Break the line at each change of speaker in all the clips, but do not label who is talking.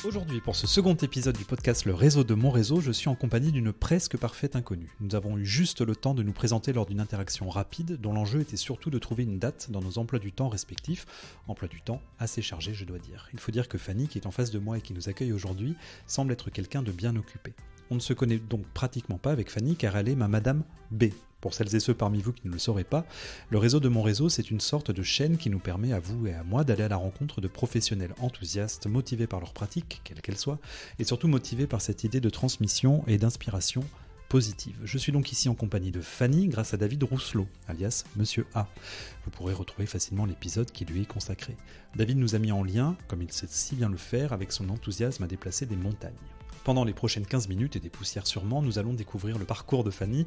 Aujourd'hui, pour ce second épisode du podcast Le Réseau de mon réseau, je suis en compagnie d'une presque parfaite inconnue. Nous avons eu juste le temps de nous présenter lors d'une interaction rapide, dont l'enjeu était surtout de trouver une date dans nos emplois du temps respectifs. Emploi du temps assez chargé, je dois dire. Il faut dire que Fanny, qui est en face de moi et qui nous accueille aujourd'hui, semble être quelqu'un de bien occupé. On ne se connaît donc pratiquement pas avec Fanny car elle est ma Madame B. Pour celles et ceux parmi vous qui ne le sauraient pas, le réseau de mon réseau, c'est une sorte de chaîne qui nous permet à vous et à moi d'aller à la rencontre de professionnels enthousiastes, motivés par leur pratique, quelle qu'elle soit, et surtout motivés par cette idée de transmission et d'inspiration positive. Je suis donc ici en compagnie de Fanny grâce à David Rousselot, alias Monsieur A. Vous pourrez retrouver facilement l'épisode qui lui est consacré. David nous a mis en lien, comme il sait si bien le faire, avec son enthousiasme à déplacer des montagnes. Pendant les prochaines 15 minutes et des poussières sûrement, nous allons découvrir le parcours de Fanny,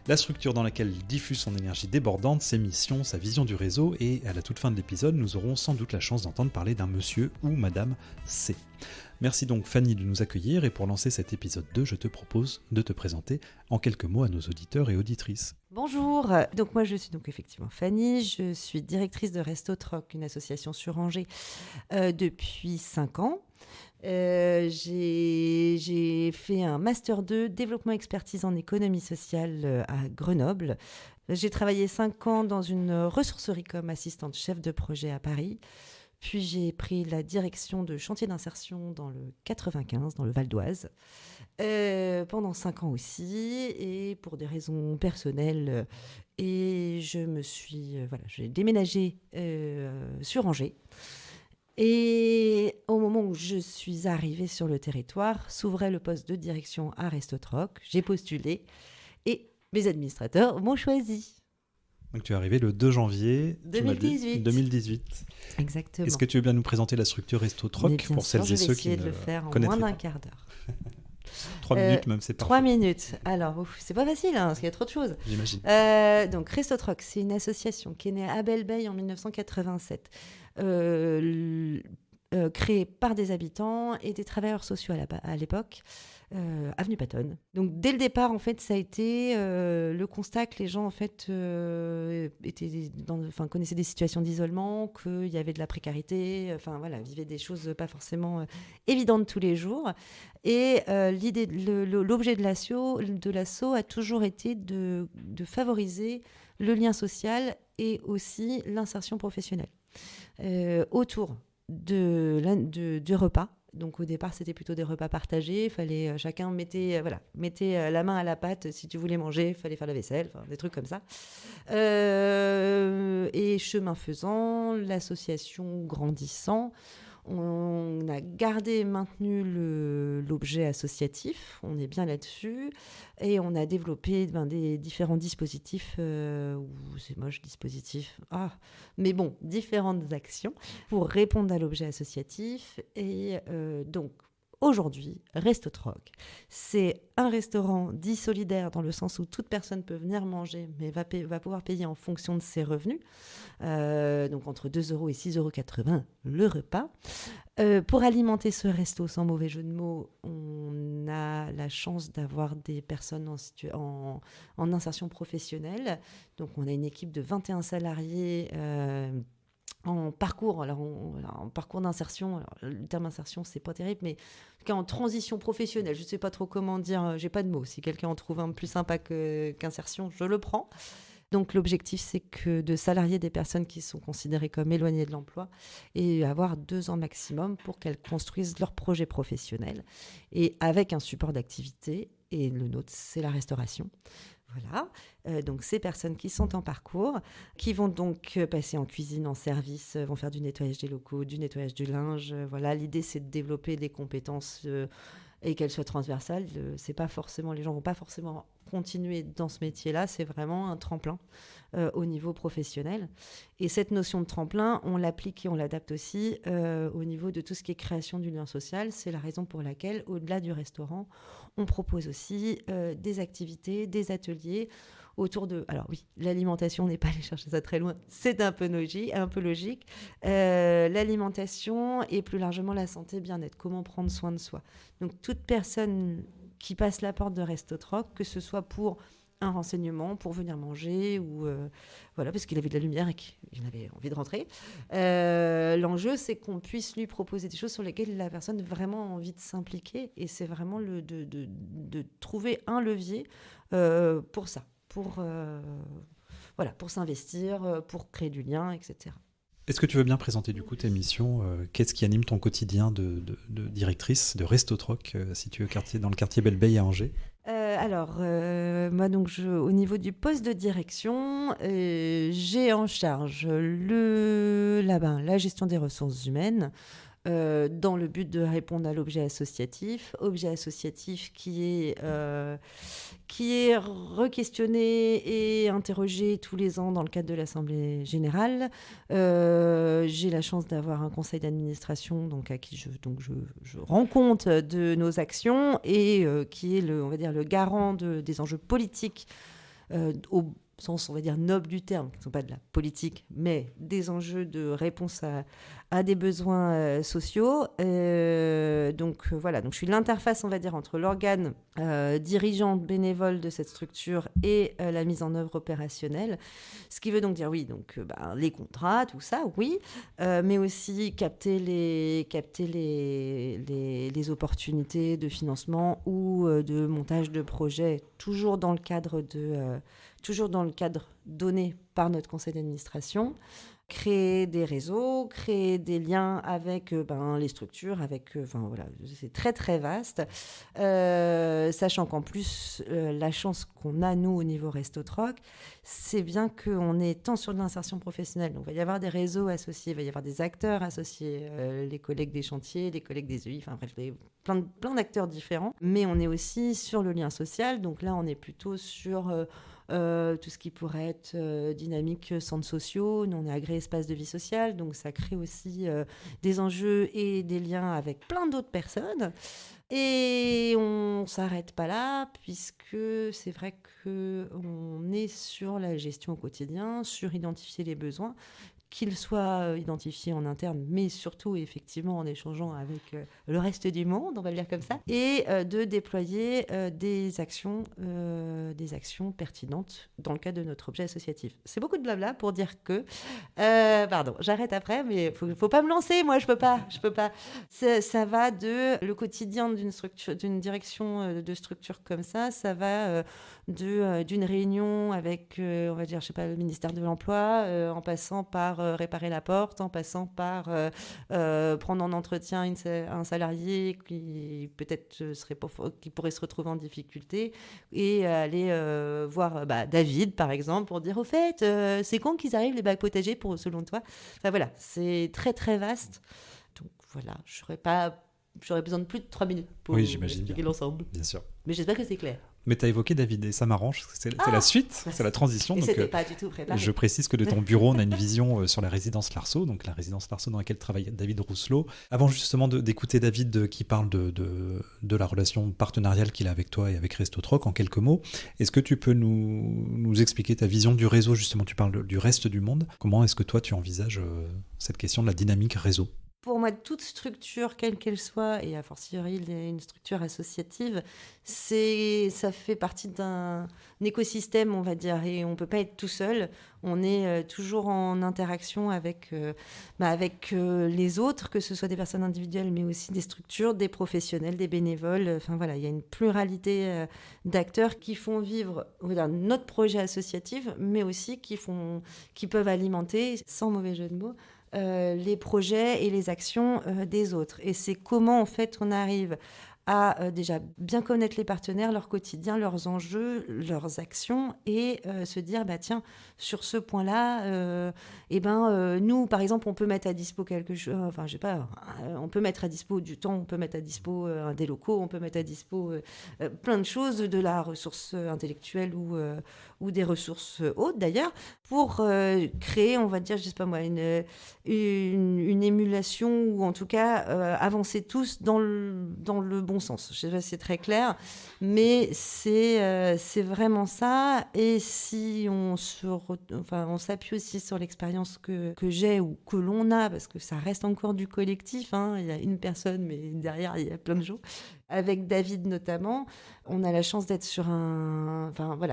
la structure dans laquelle il diffuse son énergie débordante, ses missions, sa vision du réseau et à la toute fin de l'épisode, nous aurons sans doute la chance d'entendre parler d'un monsieur ou madame C. Merci donc Fanny de nous accueillir et pour lancer cet épisode 2, je te propose de te présenter en quelques mots à nos auditeurs et auditrices.
Bonjour, donc moi je suis donc effectivement Fanny, je suis directrice de Resto Troc, une association sur Angers depuis 5 ans. J'ai fait un Master 2 développement expertise en économie sociale à Grenoble. J'ai travaillé 5 ans dans une ressourcerie comme assistante chef de projet à Paris. Puis j'ai pris la direction de chantier d'insertion dans le 95, dans le Val d'Oise, pendant 5 ans aussi, et pour des raisons personnelles. Et j'ai déménagé sur Angers. Et au moment où je suis arrivée sur le territoire, s'ouvrait le poste de direction à Resto Troc. J'ai postulé et mes administrateurs m'ont choisi.
Donc tu es arrivé le 2 janvier
2018. Exactement.
Est-ce que tu veux bien nous présenter la structure Resto Troc pour celles et ceux qui ne connaîtraient pas ?
Je vais essayer de le faire en moins d'un quart d'heure.
3 minutes même, c'est parfait.
3 minutes. Alors, c'est pas facile, parce qu'il y a trop de choses.
J'imagine.
Donc, Resto Troc, c'est une association qui est née à Belle-Beille en 1987, créée par des habitants et des travailleurs sociaux à l'époque, avenue Pattonne. Donc, dès le départ, en fait, ça a été le constat que les gens, en fait, connaissaient des situations d'isolement, qu'il y avait de la précarité, vivaient des choses pas forcément évidentes tous les jours. Et l'objet de l'asso a toujours été de favoriser le lien social et aussi l'insertion professionnelle autour du repas. Donc au départ, c'était plutôt des repas partagés. Il fallait chacun mettait la main à la pâte si tu voulais manger. Il fallait faire la vaisselle, des trucs comme ça. Et chemin faisant, l'association grandissant, on a gardé et maintenu l'objet associatif, on est bien là-dessus, et on a développé des différents dispositifs, c'est moche, dispositifs, mais bon, différentes actions pour répondre à l'objet associatif. Et donc, aujourd'hui, Resto Troc, c'est un restaurant dit solidaire dans le sens où toute personne peut venir manger, mais va pouvoir payer en fonction de ses revenus. Donc entre 2 € et 6,80 € le repas. Pour alimenter ce resto, sans mauvais jeu de mots, on a la chance d'avoir des personnes en insertion professionnelle. Donc on a une équipe de 21 salariés en parcours, en parcours d'insertion. Le terme insertion, c'est pas terrible, mais en tout cas en transition professionnelle. Je sais pas trop comment dire, j'ai pas de mots. Si quelqu'un en trouve un plus sympa qu'insertion, je le prends. Donc l'objectif, c'est que de salarier des personnes qui sont considérées comme éloignées de l'emploi et avoir 2 ans maximum pour qu'elles construisent leur projet professionnel et avec un support d'activité. Et le nôtre, c'est la restauration. Voilà, donc ces personnes qui sont en parcours, qui vont donc passer en cuisine, en service, vont faire du nettoyage des locaux, du nettoyage du linge. Voilà, l'idée, c'est de développer des compétences et qu'elles soient transversales. C'est pas forcément, les gens vont pas forcément continuer dans ce métier-là, c'est vraiment un tremplin au niveau professionnel. Et cette notion de tremplin, on l'applique et on l'adapte aussi au niveau de tout ce qui est création du lien social. C'est la raison pour laquelle, au-delà du restaurant, on propose aussi des activités, des ateliers autour de... Alors oui, l'alimentation, on n'est pas allé chercher ça très loin, c'est un peu logique. L'alimentation et plus largement la santé, bien-être, comment prendre soin de soi. Donc toute personne qui passe la porte de Resto Troc, que ce soit pour un renseignement pour venir manger ou voilà, parce qu'il avait de la lumière et qu'il avait envie de rentrer. L'enjeu, c'est qu'on puisse lui proposer des choses sur lesquelles la personne a vraiment envie de s'impliquer, et c'est vraiment de trouver un levier pour ça, pour s'investir, pour créer du lien, etc.
Est-ce que tu veux bien présenter du coup tes missions? Qu'est-ce qui anime ton quotidien de directrice de Resto-Troc, situé dans le quartier Belle-Beille à Angers?
Moi, donc, au niveau du poste de direction, j'ai en charge la gestion des ressources humaines, dans le but de répondre à l'objet associatif qui est re-questionné et interrogé tous les ans dans le cadre de l'Assemblée générale. J'ai la chance d'avoir un conseil d'administration à qui je rends compte de nos actions et qui est on va dire, le garant des enjeux politiques au sens, on va dire, noble du terme, qui ne sont pas de la politique, mais des enjeux de réponse à des besoins sociaux. Donc je suis l'interface, on va dire, entre l'organe dirigeant bénévole de cette structure et la mise en œuvre opérationnelle. Ce qui veut donc dire, oui, les contrats, tout ça, oui, mais aussi capter les opportunités de financement ou de montage de projets, toujours dans le cadre donné par notre conseil d'administration. Créer des réseaux, créer des liens avec les structures, c'est très très vaste, sachant qu'en plus la chance qu'on a nous au niveau Resto-Troc, c'est bien qu'on est tant sur de l'insertion professionnelle, donc il va y avoir des réseaux associés, il va y avoir des acteurs associés, les collègues des chantiers, les collègues des EI, plein d'acteurs différents, mais on est aussi sur le lien social, donc là on est plutôt sur tout ce qui pourrait être dynamique centres sociaux. Nous, on est agréé espace de vie sociale, donc ça crée aussi des enjeux et des liens avec plein d'autres personnes. Et on ne s'arrête pas là, puisque c'est vrai qu'on est sur la gestion au quotidien, sur identifier les besoins, qu'ils soient identifiés en interne, mais surtout effectivement en échangeant avec le reste du monde, on va le dire comme ça, et de déployer des actions pertinentes dans le cadre de notre objet associatif. C'est beaucoup de blabla pour dire que... pardon, j'arrête après, mais faut pas me lancer, moi je peux pas. Ça va le quotidien d'une direction de structure comme ça va d'une réunion avec, on va dire, le ministère de l'Emploi, en passant par réparer la porte, en passant par prendre en entretien un salarié qui peut-être qui pourrait se retrouver en difficulté, et aller voir David, par exemple, pour dire, au fait, c'est quand qu'ils arrivent les bacs potagers selon toi. Enfin voilà, c'est très très vaste. Donc voilà, j'aurais besoin de plus de 3 minutes pour expliquer l'ensemble.
Bien sûr.
Mais j'espère que c'est clair.
Mais tu as évoqué David, et ça m'arrange, c'est la suite, c'est la transition.
Et c'était pas du tout préparé.
Je précise que de ton bureau, on a une vision sur la résidence Larceau, donc la résidence Larceau dans laquelle travaille David Rousselot. Avant justement d'écouter David qui parle de la relation partenariale qu'il a avec toi et avec Resto-Troc, en quelques mots, est-ce que tu peux nous expliquer ta vision du réseau? Justement, tu parles du reste du monde. Comment est-ce que toi, tu envisages cette question de la dynamique réseau?
Pour moi, toute structure, quelle qu'elle soit, et a fortiori une structure associative, ça fait partie d'un écosystème, on va dire, et on ne peut pas être tout seul. On est toujours en interaction avec les autres, que ce soit des personnes individuelles, mais aussi des structures, des professionnels, des bénévoles. Enfin voilà, il y a une pluralité d'acteurs qui font vivre notre projet associatif, mais aussi qui peuvent alimenter, sans mauvais jeu de mots, les projets et les actions des autres. Et c'est comment, en fait, on arrive à déjà bien connaître les partenaires, leur quotidien, leurs enjeux, leurs actions, et se dire, tiens, sur ce point-là, nous, par exemple, on peut mettre à dispo quelque chose, on peut mettre à dispo du temps, on peut mettre à dispo des locaux, on peut mettre à dispo plein de choses, de la ressource intellectuelle ou des ressources hautes, d'ailleurs, pour créer, on va dire, une émulation, ou en tout cas avancer tous dans le bon sens. Je sais pas si c'est très clair, mais c'est vraiment ça. Et si on s'appuie aussi sur l'expérience que j'ai ou que l'on a, parce que ça reste encore du collectif, hein. Il y a une personne, mais derrière il y a plein de gens. Avec David notamment, on a la chance d'être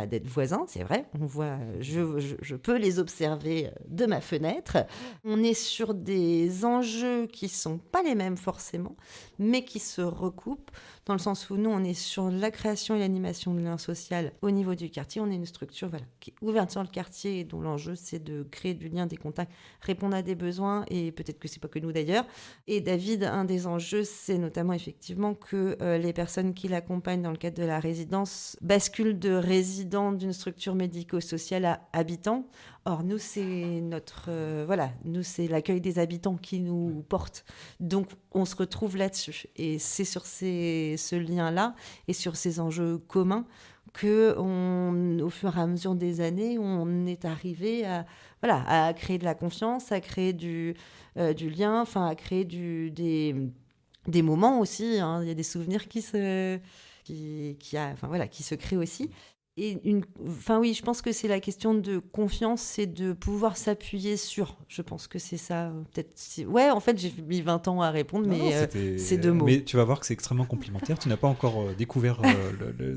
d'être voisins, c'est vrai. On voit, je peux les observer de ma fenêtre. On est sur des enjeux qui sont pas les mêmes forcément, mais qui se recoupent dans le sens où nous, on est sur la création et l'animation de lien social au niveau du quartier. On est une structure qui est ouverte sur le quartier et dont l'enjeu, c'est de créer du lien, des contacts, répondre à des besoins, et peut-être que c'est pas que nous d'ailleurs. Et David, un des enjeux, c'est notamment effectivement que les personnes qui l'accompagnent dans le cadre de la résidence basculent de résidents d'une structure médico-sociale à habitants. Or, nous, c'est nous, c'est l'accueil des habitants qui nous porte. Donc, on se retrouve là-dessus. Et c'est sur ce lien-là et sur ces enjeux communs que, au fur et à mesure des années, on est arrivé à créer de la confiance, à créer du lien, à créer des moments aussi. Hein. Il y a des souvenirs qui se créent aussi. Et oui, je pense que c'est la question de confiance et de pouvoir s'appuyer sur. Je pense que c'est ça. Ouais, en fait, j'ai mis 20 ans à répondre, mais c'est 2 mots.
Mais tu vas voir que c'est extrêmement complémentaire. Tu n'as pas encore découvert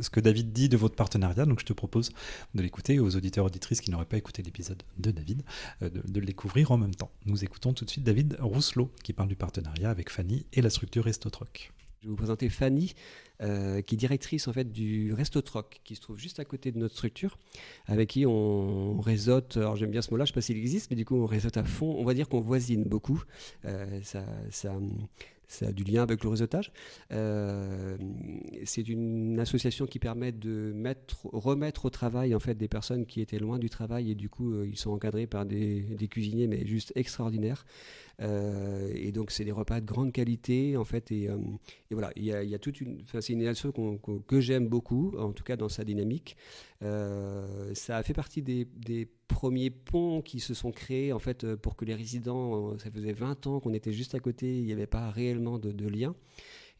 ce que David dit de votre partenariat, donc je te propose de l'écouter, aux auditeurs auditrices qui n'auraient pas écouté l'épisode de David, de le découvrir en même temps. Nous écoutons tout de suite David Rousselot qui parle du partenariat avec Fanny et la structure Restotroc.
Je vais vous présenter Fanny, qui est directrice en fait du Restotroc, qui se trouve juste à côté de notre structure, avec qui on réseaute. Alors j'aime bien ce mot-là, je ne sais pas s'il existe, mais du coup on réseaute à fond. On va dire qu'on voisine beaucoup. Ça a du lien avec le réseautage. C'est une association qui permet de remettre au travail en fait des personnes qui étaient loin du travail, et du coup ils sont encadrés par des cuisiniers mais juste extraordinaires. Et donc c'est des repas de grande qualité en fait, et voilà, il y a c'est une association que j'aime beaucoup, en tout cas dans sa dynamique. Ça a fait partie des premiers ponts qui se sont créés en fait pour que les résidents, ça faisait 20 ans qu'on était juste à côté, il n'y avait pas réellement de lien.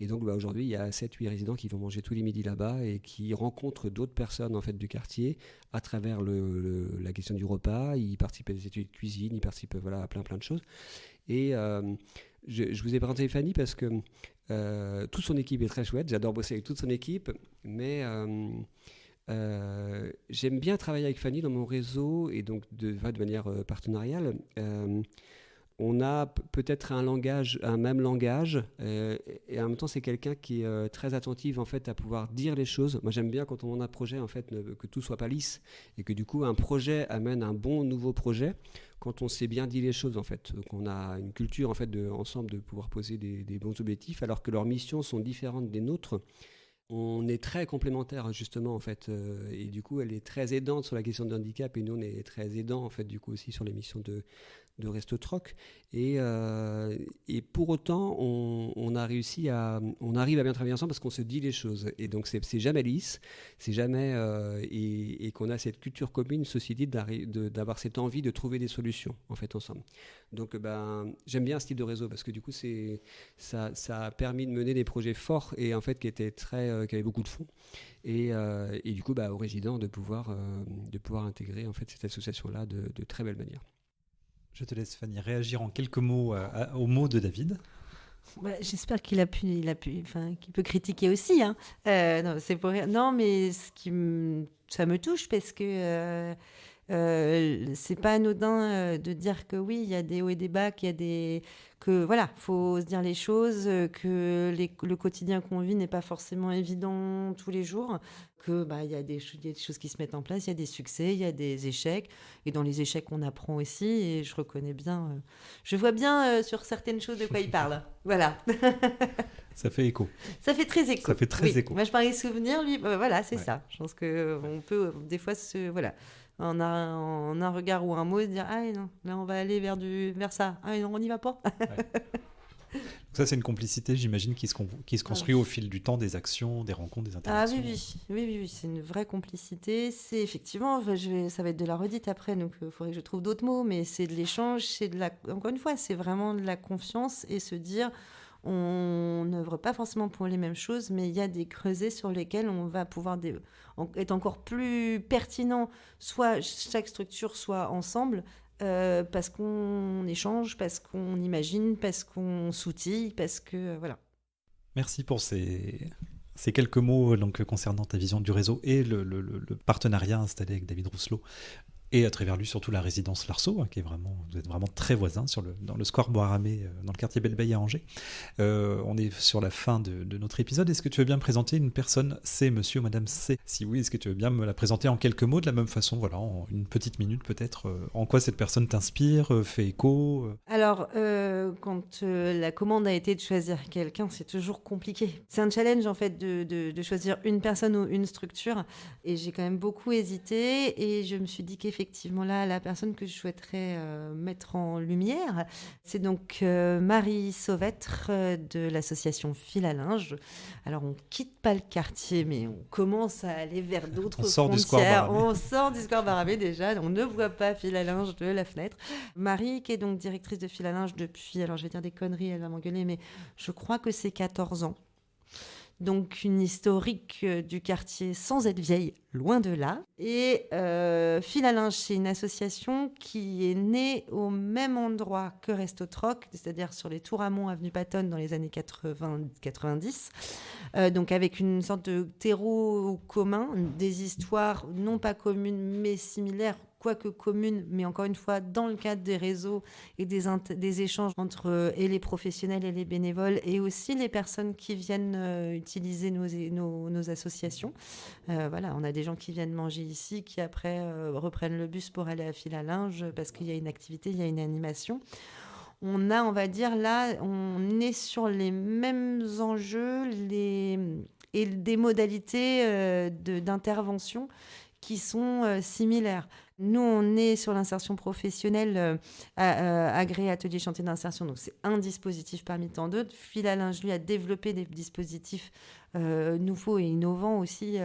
Et donc aujourd'hui, il y a 7-8 résidents qui vont manger tous les midis là-bas et qui rencontrent d'autres personnes en fait, du quartier à travers la question du repas. Ils participent à des études de cuisine, ils participent à plein de choses. Et je vous ai présenté Fanny parce que toute son équipe est très chouette. J'adore bosser avec toute son équipe, mais j'aime bien travailler avec Fanny dans mon réseau, et donc de manière partenariale. On a peut-être un même langage, et en même temps c'est quelqu'un qui est très attentive en fait à pouvoir dire les choses. Moi j'aime bien quand on a un projet en fait que tout soit pas lisse, et que du coup un projet amène un bon nouveau projet quand on sait bien dire les choses en fait. Donc on a une culture en fait ensemble de pouvoir poser des bons objectifs, alors que leurs missions sont différentes des nôtres. On est très complémentaires justement en fait, et du coup elle est très aidante sur la question de handicap, et nous on est très aidants en fait du coup aussi sur les missions de Restotroc, et pour autant on arrive à bien travailler ensemble parce qu'on se dit les choses, et donc c'est jamais lisse, c'est jamais et qu'on a cette culture commune, ceci dit, d'avoir cette envie de trouver des solutions en fait ensemble. Donc j'aime bien ce type de réseau parce que du coup ça a permis de mener des projets forts et en fait qui avaient beaucoup de fonds, et du coup aux résidents de pouvoir intégrer en fait cette association là de très belle manière.
Je te laisse, Fanny, réagir en quelques mots aux mots de David.
J'espère qu'il peut critiquer aussi. Hein. Non, c'est pour rien. Non, mais ça me touche parce que c'est pas anodin de dire que oui, il y a des hauts et des bas, faut se dire les choses, que le quotidien qu'on vit n'est pas forcément évident tous les jours, que il y a des choses qui se mettent en place, il y a des succès, il y a des échecs, et dans les échecs on apprend aussi, et je vois bien sur certaines choses de quoi il parle. Voilà.
Ça fait écho.
Ça fait très écho.
Ça fait très écho.
Moi je parlais souvenir, lui, c'est ça. Je pense qu'on peut des fois en un regard ou un mot, dire « Ah non, là on va aller vers ça. Ah non, on n'y va pas. »
Donc ça, c'est une complicité, j'imagine, qui se construit au fil du temps, des actions, des rencontres, des interactions.
Ah oui, c'est une vraie complicité. C'est effectivement, ça va être de la redite après, donc il faudrait que je trouve d'autres mots, mais c'est de l'échange, encore une fois, c'est vraiment de la confiance, et se dire... On n'œuvre pas forcément pour les mêmes choses, mais il y a des creusets sur lesquels on va pouvoir être encore plus pertinent, soit chaque structure, soit ensemble, parce qu'on échange, parce qu'on imagine, parce qu'on s'outille, parce que voilà.
Merci pour ces Ces quelques mots donc, concernant ta vision du réseau et le partenariat installé avec David Rousselot, et à travers lui surtout la résidence Larceau, qui est vraiment, vous êtes vraiment très voisins dans le square Bois-Ramée, dans le quartier Belle-Veille à Angers. On est sur la fin de notre épisode. Est-ce que tu veux bien me présenter une personne C, monsieur ou madame C? Si oui, est-ce que tu veux bien me la présenter en quelques mots de la même façon, voilà, en une petite minute peut-être, en quoi cette personne t'inspire, fait écho
Alors, quand la commande a été de choisir quelqu'un, c'est toujours compliqué. C'est un challenge en fait de choisir une personne ou une structure, et j'ai quand même beaucoup hésité, et je me suis dit qu'effectivement là, la personne que je souhaiterais mettre en lumière, c'est donc Marie Sauvêtre de l'association Fil à linge. Alors, on quitte pas le quartier, mais on commence à aller vers d'autres frontières. On sort du square Baramé déjà, on ne voit pas Fil à linge de la fenêtre. Marie, qui est donc directrice de Fil à linge depuis, alors je vais dire des conneries, elle va m'engueuler, mais je crois que c'est 14 ans. Donc une historique du quartier sans être vieille, loin de là. Et Fil à linge, c'est une association qui est née au même endroit que Resto Troc, c'est-à-dire sur les Tours Amont, avenue Pattonne, dans les années 80-90. Donc avec une sorte de terreau commun, des histoires non pas communes mais similaires, quoique communes, mais encore une fois, dans le cadre des réseaux et des échanges entre et les professionnels et les bénévoles, et aussi les personnes qui viennent utiliser nos associations. Voilà, on a des gens qui viennent manger ici, qui après reprennent le bus pour aller à Fil à linge, parce qu'il y a une activité, il y a une animation. On a, on va dire, là, on est sur les mêmes enjeux et des modalités d'intervention qui sont similaires. Nous, on est sur l'insertion professionnelle agréé atelier chantier d'insertion. Donc, c'est un dispositif parmi tant d'autres. Fil à linge, lui, a développé des dispositifs nouveaux et innovants aussi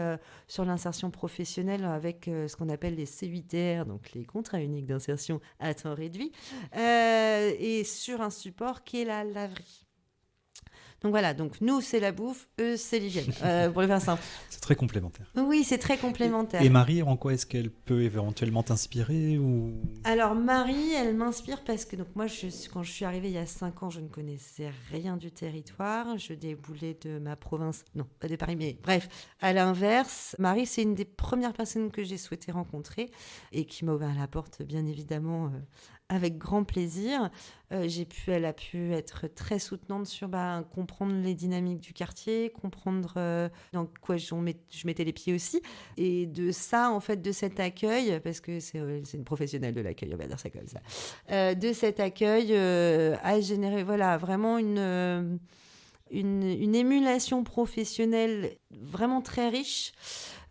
sur l'insertion professionnelle avec ce qu'on appelle les C8R, donc les contrats uniques d'insertion à temps réduit, et sur un support qui est la laverie. Donc voilà, donc nous, c'est la bouffe, eux, c'est l'hygiène, pour le faire simple.
C'est très complémentaire.
Oui, c'est très complémentaire.
Et Marie, en quoi est-ce qu'elle peut éventuellement t'inspirer ou...
Alors Marie, elle m'inspire parce que donc moi, quand je suis arrivée il y a 5 ans, je ne connaissais rien du territoire. Je déboulais de ma province, non, pas de Paris, mais bref, à l'inverse. Marie, c'est une des premières personnes que j'ai souhaité rencontrer et qui m'a ouvert la porte, bien évidemment, avec grand plaisir. Elle a pu être très soutenante sur comprendre les dynamiques du quartier, comprendre dans quoi je mettais les pieds aussi. Et de ça, en fait, de cet accueil, parce que c'est une professionnelle de l'accueil, on va dire ça comme ça, de cet accueil a généré vraiment une émulation professionnelle vraiment très riche.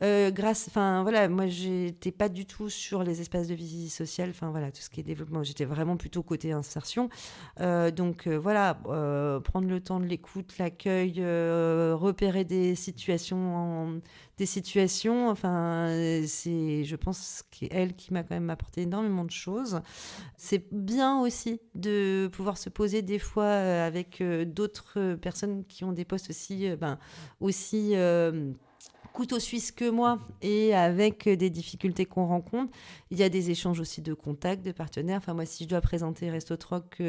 Moi, j'étais pas du tout sur les espaces de vie sociale, tout ce qui est développement. J'étais vraiment plutôt côté insertion. Prendre le temps de l'écoute, l'accueil, repérer des situations, je pense que c'est elle qui m'a quand même apporté énormément de choses. C'est bien aussi de pouvoir se poser des fois avec d'autres personnes qui ont des postes aussi couteau suisse que moi, et avec des difficultés qu'on rencontre. Il y a des échanges aussi de contacts, de partenaires. Moi, si je dois présenter Resto Troc,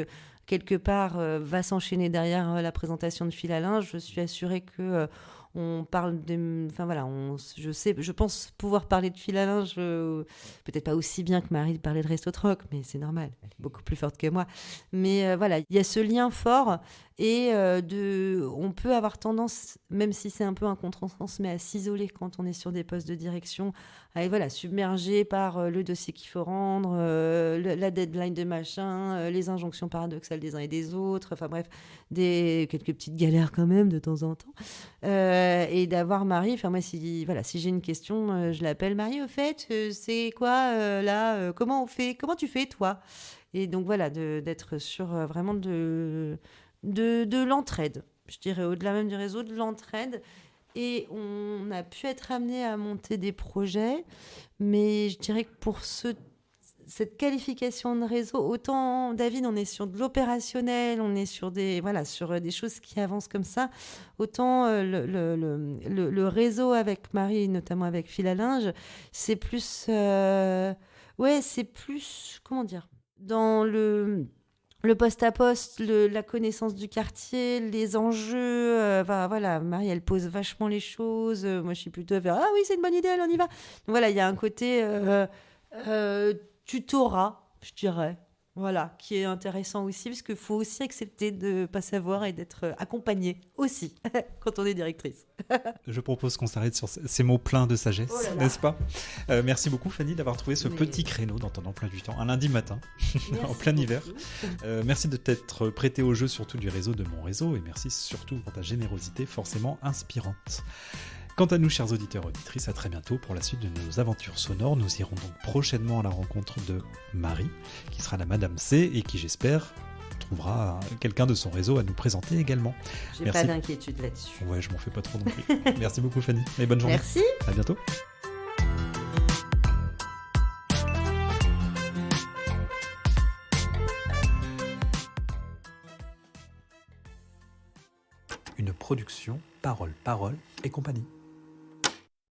quelque part va s'enchaîner derrière la présentation de Fil à linge, je suis assurée que on parle je pense pouvoir parler de Fil à linge, peut-être pas aussi bien que Marie parlait de Resto Troc, mais c'est normal, elle est beaucoup plus forte que moi. Mais il y a ce lien fort, et on peut avoir tendance, même si c'est un peu un contresens, mais à s'isoler quand on est sur des postes de direction, à être submergé par le dossier qu'il faut rendre, la deadline de machin, les injonctions paradoxales des uns et des autres, quelques petites galères quand même de temps en temps. Et d'avoir Marie, si j'ai une question, je l'appelle Marie, au fait, c'est quoi là, comment tu fais toi? Et donc d'être sur vraiment de l'entraide, je dirais, au-delà même du réseau, de l'entraide. Et on a pu être amené à monter des projets, mais je dirais que pour cette qualification de réseau, autant David, on est sur de l'opérationnel, on est sur des choses qui avancent comme ça, autant le réseau avec Marie, notamment avec Fil à linge, c'est plus comment dire, dans le poste-à-poste, la connaissance du quartier, les enjeux. Voilà, Marie, elle pose vachement les choses. Moi, je suis plutôt vers ah oui, c'est une bonne idée, allez, on y va. Donc, voilà, il y a un côté tutorat, je dirais. Voilà, qui est intéressant aussi, parce qu'il faut aussi accepter de ne pas savoir et d'être accompagné aussi, quand on est directrice.
Je propose qu'on s'arrête sur ces mots pleins de sagesse,
Oh là là.
n'est-ce pas ? Merci beaucoup Fanny d'avoir trouvé ce petit créneau dans ton emploi du temps, un lundi matin, en plein hiver. Merci de t'être prêté au jeu, surtout du réseau de Mon Réseau, et merci surtout pour ta générosité forcément inspirante. Quant à nous, chers auditeurs et auditrices, à très bientôt pour la suite de nos aventures sonores. Nous irons donc prochainement à la rencontre de Marie, qui sera la Madame C et qui, j'espère, trouvera quelqu'un de son réseau à nous présenter également.
J'ai
Merci.
pas d'inquiétude là-dessus.
Ouais, je m'en fais pas trop non plus. Merci beaucoup Fanny, et bonne journée.
Merci.
À bientôt. Une production Parole et compagnie.